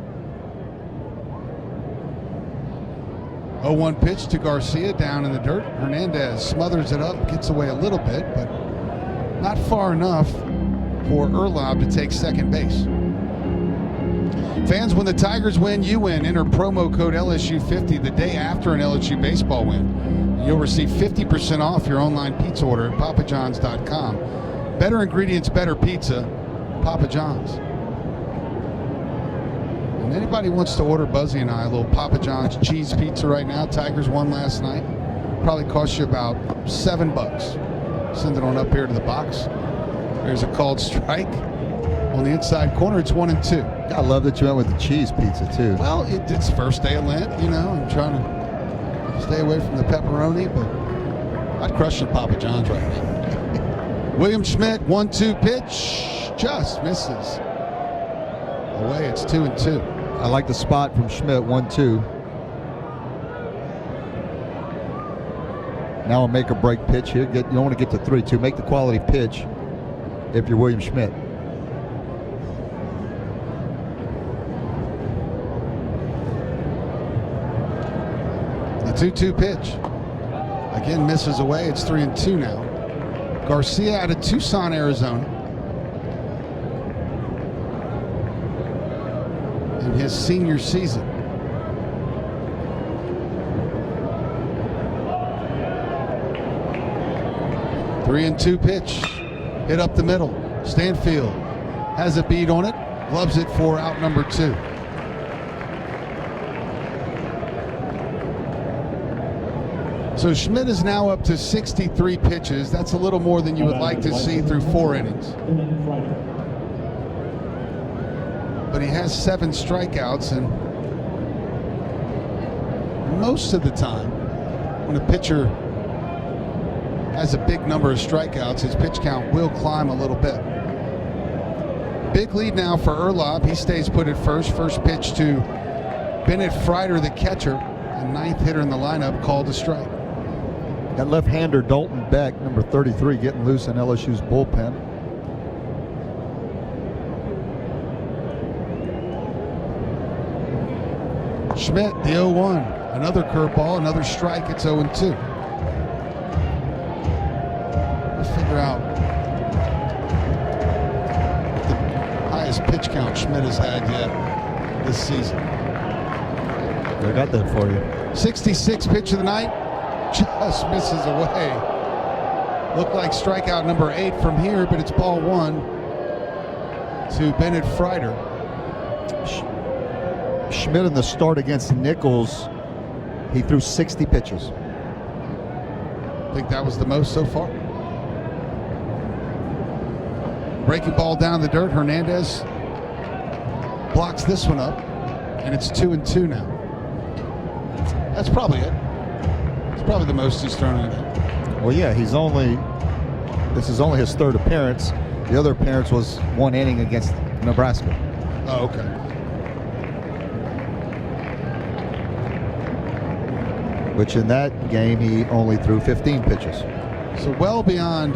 0-1 pitch to Garcia down in the dirt. Hernandez smothers it up, gets away a little bit, but not far enough for Erlob to take 2nd base. Fans, when the Tigers win, you win. Enter promo code LSU50 the day after an LSU baseball win. You'll receive 50% off your online pizza order at papajohns.com. Better ingredients, better pizza. Papa John's. And anybody wants to order Buzzy and I a little Papa John's cheese pizza right now, Tigers won last night. Probably cost you about $7. Send it on up here to the box. There's a called strike on the inside corner. It's 1-2. I love that you went with the cheese pizza too. Well, it's first day of Lent, you know. I'm trying to stay away from the pepperoni, but I'd crush the Papa John's right now. William Schmidt, 1-2 pitch, just misses. Away, it's 2-2. I like the spot from Schmidt, 1-2. Now a make or break pitch here. You don't want to get to 3-2. Make the quality pitch if you're William Schmidt. The 2-2 pitch. Again, misses away. It's 3-2 now. Garcia out of Tucson, Arizona. In his senior season. Three and 2 pitch. Hit up the middle. Stanfield has a beat on it. Gloves it for out number 2. So Schmidt is now up to 63 pitches. That's a little more than you would like to see through 4 innings. But he has 7 strikeouts, and most of the time, when a pitcher has a big number of strikeouts, his pitch count will climb a little bit. Big lead now for Urlaub. He stays put at first. First pitch to Bennett Frieder, the catcher, and 9th hitter in the lineup, called a strike. That left-hander Dalton Beck, number 33, getting loose in LSU's bullpen. Schmidt, the 0-1. Another curveball, another strike. It's 0-2. We'll figure out the highest pitch count Schmidt has had yet this season. I got that for you. 66 pitch of the night. Just misses away. Looked like strikeout number 8 from here, but it's ball 1 to Bennett Frieder. Schmidt in the start against Nichols, he threw 60 pitches. I think that was the most so far. Breaking ball down the dirt. Hernandez blocks this one up, and it's 2-2 now. That's probably it. It's probably the most he's thrown in a game. Well, yeah, this is only his 3rd appearance. The other appearance was 1 inning against Nebraska. Oh, okay. Which in that game he only threw 15 pitches. So well beyond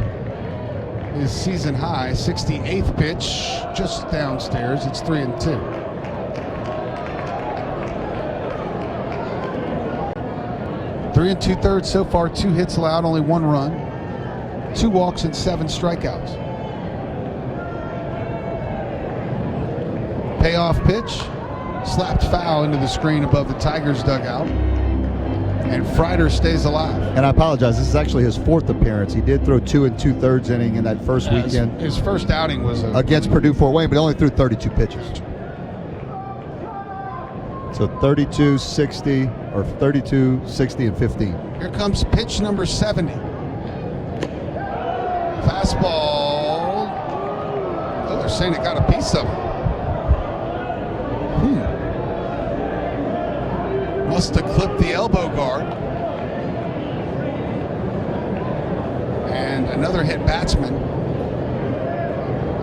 his season high. 68th pitch, just downstairs. It's 3-2. Three and 2/3 so far. 2 hits allowed, only 1 run, 2 walks and 7 strikeouts. Payoff pitch, slapped foul into the screen above the Tigers dugout. And Frieder stays alive. And I apologize, this is actually his 4th appearance. He did throw 2 2/3 inning in that first weekend. His first outing was against Purdue Fort Wayne, but he only threw 32 pitches. So 32, 60, or 32, 60, and 15. Here comes pitch number 70. Fastball. Oh, they're saying it got a piece of it. Must have clipped the elbow guard. And another hit batsman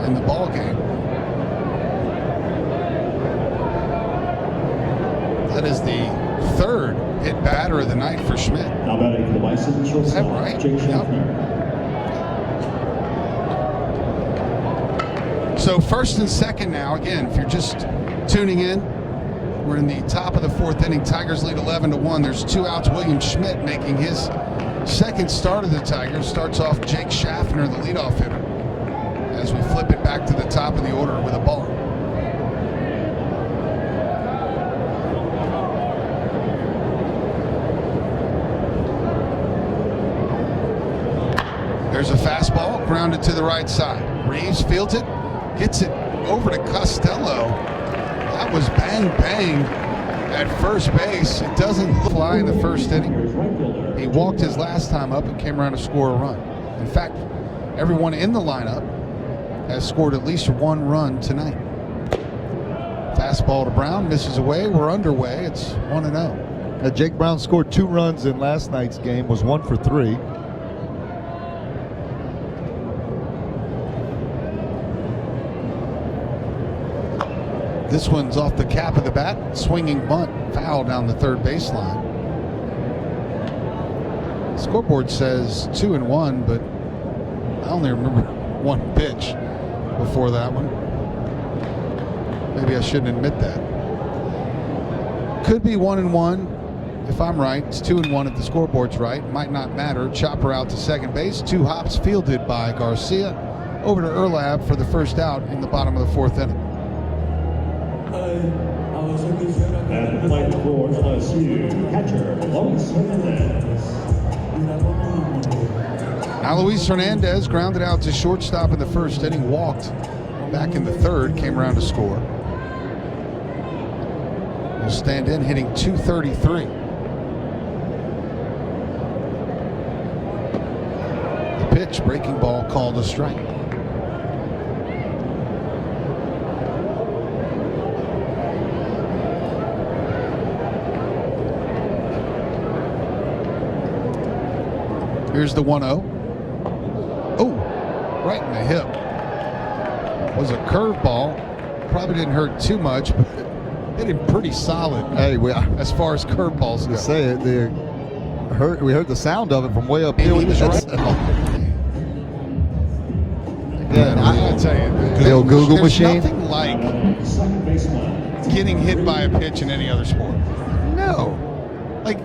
in the ball game. That is the 3rd hit batter of the night for Schmidt. Now batting for the Bison, Is that right? Jake Schaffner. So 1st and 2nd now. Again, if you're just tuning in, we're in the top of the 4th inning. Tigers lead 11-1. There's 2 outs. William Schmidt making his 2nd start of the Tigers. Starts off Jake Schaffner, the leadoff hitter, as we flip it back to the top of the order with a ball. There's a fastball grounded to the right side. Reeves fields it, gets it over to Costello. That was bang, bang at first base. It doesn't fly in the first inning. He walked his last time up and came around to score a run. In fact, everyone in the lineup has scored at least one run tonight. Fastball to Brown, misses away. We're underway. It's 1-0. Jake Brown scored 2 runs in last night's game, was 1 for 3. This one's off the cap of the bat. Swinging bunt, foul down the third baseline. Scoreboard says 2-1, but I only remember one pitch before that one. Maybe I shouldn't admit that. Could be 1-1 if I'm right. It's 2-1 if the scoreboard's right. Might not matter. Chopper out to second base. 2 hops fielded by Garcia. Over to Erlab for the first out in the bottom of the 4th inning. At the plate for LSU, catcher Luis Hernandez. Now Luis Hernandez grounded out to shortstop in the first inning, walked back in the third, came around to score. Will stand in, hitting .233. The pitch, breaking ball, called a strike. Here's the 1-0. Oh, right in the hip. Was a curveball. Probably didn't hurt too much, but hit him pretty solid. Hey, as far as curveballs go. Say it, we heard the sound of it from way up here. He was right. Yeah, I gotta tell you, the old Google there's machine. Nothing like getting hit by a pitch in any other sport. No, like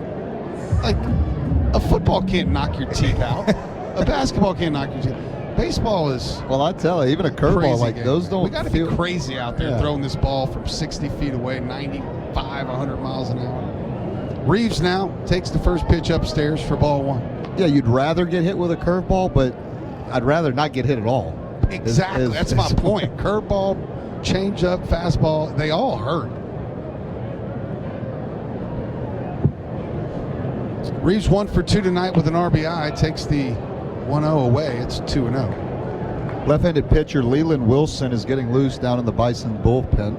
a football can't knock your teeth out. A basketball can't knock your teeth. Baseball is. Well, I tell you, even a curveball like game. those don't. We got to be crazy out there throwing this ball from 60 feet away, 95, 100 miles an hour. Reeves now takes the first pitch upstairs for ball 1. Yeah, you'd rather get hit with a curveball, but I'd rather not get hit at all. Exactly. That's my point. Curveball, changeup, fastball, they all hurt. Reeves 1 for 2 tonight with an RBI. Takes the 1-0 away. It's 2-0. Left-handed pitcher Leland Wilson is getting loose down in the Bison bullpen.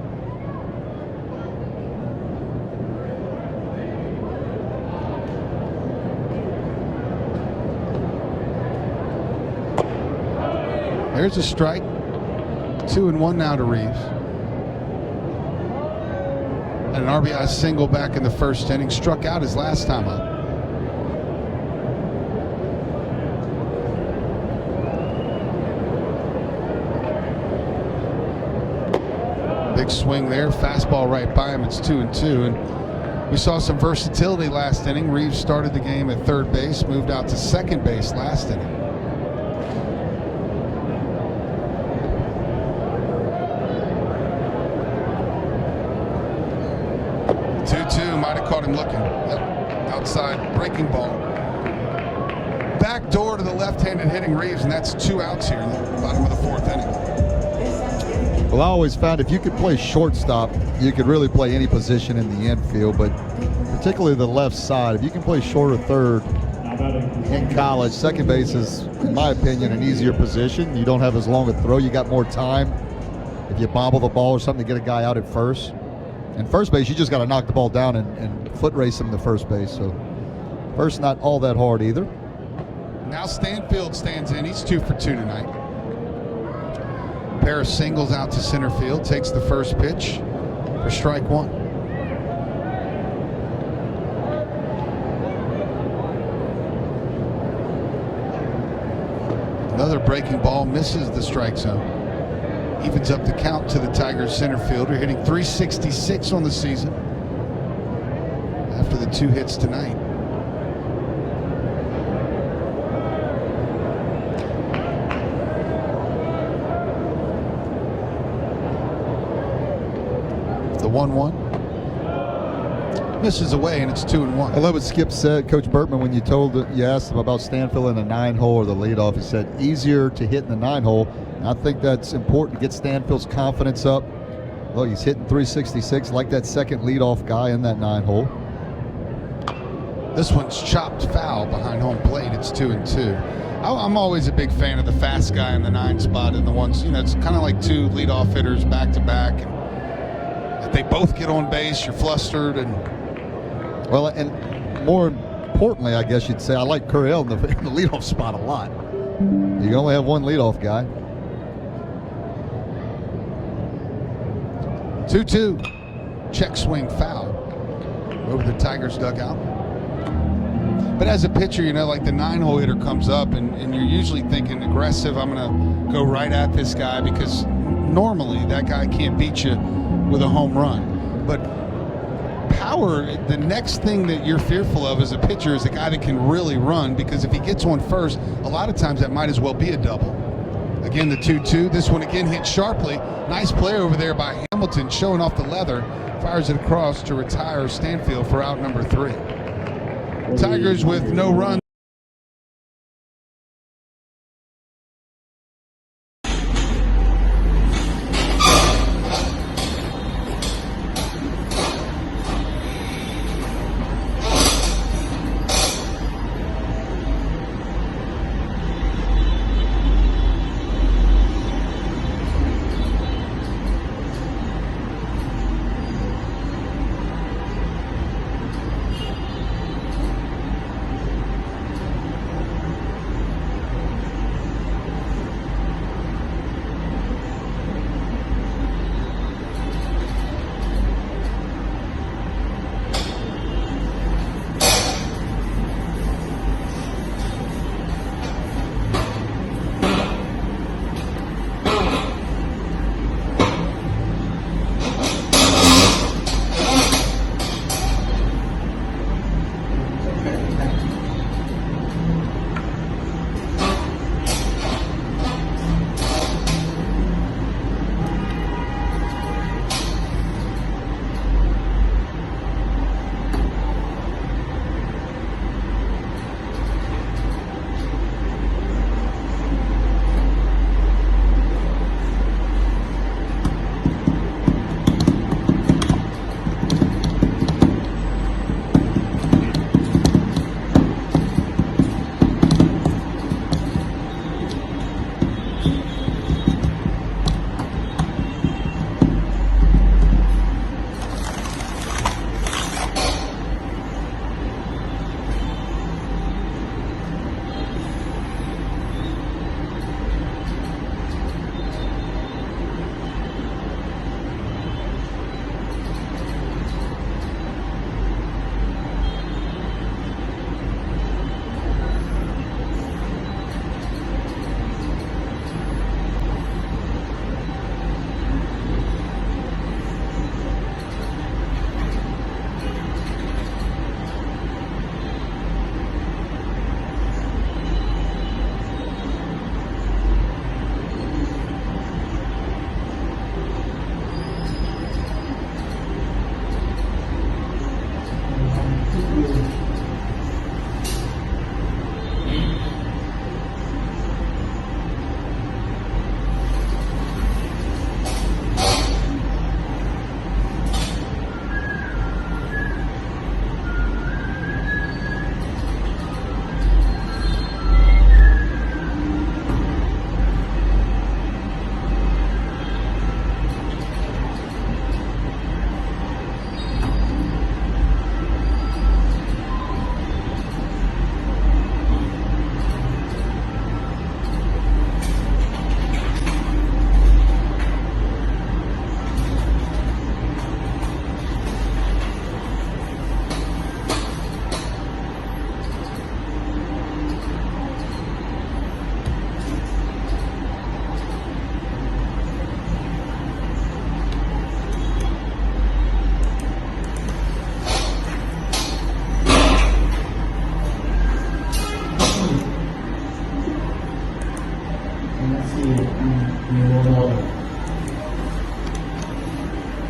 There's a strike. 2-1 now to Reeves. And an RBI single back in the first inning. Struck out his last time up. Big swing there. Fastball right by him. It's 2-2. And we saw some versatility last inning. Reeves started the game at third base, moved out to second base last inning. Might have caught him looking. Yep. Outside breaking ball. Back door to the left-handed hitting Reeves, and that's 2 outs here in the bottom of the 4th inning. Well, I always found if you could play shortstop, you could really play any position in the infield, but particularly the left side. If you can play short or third in college, second base is, in my opinion, an easier position. You don't have as long a throw. You got more time. If you bobble the ball or something to get a guy out at first. And first base, you just got to knock the ball down and foot race him to first base. So first, not all that hard either. Now Stanfield stands in. He's 2 for 2 tonight. A pair of singles out to center field. Takes the first pitch for strike 1. Another breaking ball misses the strike zone. Evens up the count to the Tigers center fielder, hitting .366 on the season after the 2 hits tonight. The 1-1. misses away, and it's 2-1. I love what Skip said, Coach Bertman, when you asked him about Stanfield in the 9-hole or the leadoff. He said easier to hit in the 9-hole. And I think that's important to get Stanfield's confidence up. Look, he's hitting 366 like that second leadoff guy in that 9-hole. This one's chopped foul behind home plate. It's 2-2. I'm always a big fan of the fast guy in the 9 spot and the ones, it's kind of like two leadoff hitters back to back. And if they both get on base, you're flustered. Well, and more importantly, I guess you'd say, I like Curriell in the leadoff spot a lot. You can only have one leadoff guy. 2-2. Check swing foul over the Tigers dugout. But as a pitcher, like the 9-hole hitter comes up and you're usually thinking aggressive, I'm going to go right at this guy because normally that guy can't beat you with a home run. But power, the next thing that you're fearful of as a pitcher is a guy that can really run, because if he gets on first, a lot of times that might as well be a double. Again, the 2-2. This one again hit sharply. Nice play over there by Hamilton, showing off the leather. Fires it across to retire Stanfield for out number 3. Tigers with no runs.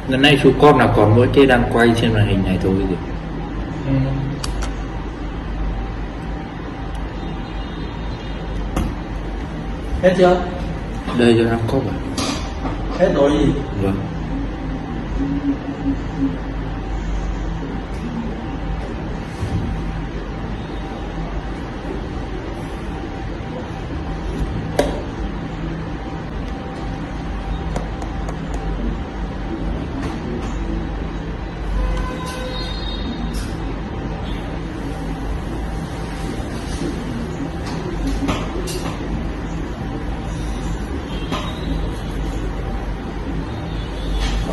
Lần này chú con là còn mỗi cái đang quay trên màn hình này thôi kìa. Hết chưa? Đây cho 5 cốc à? Hết rồi gì? Vâng.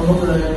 Không có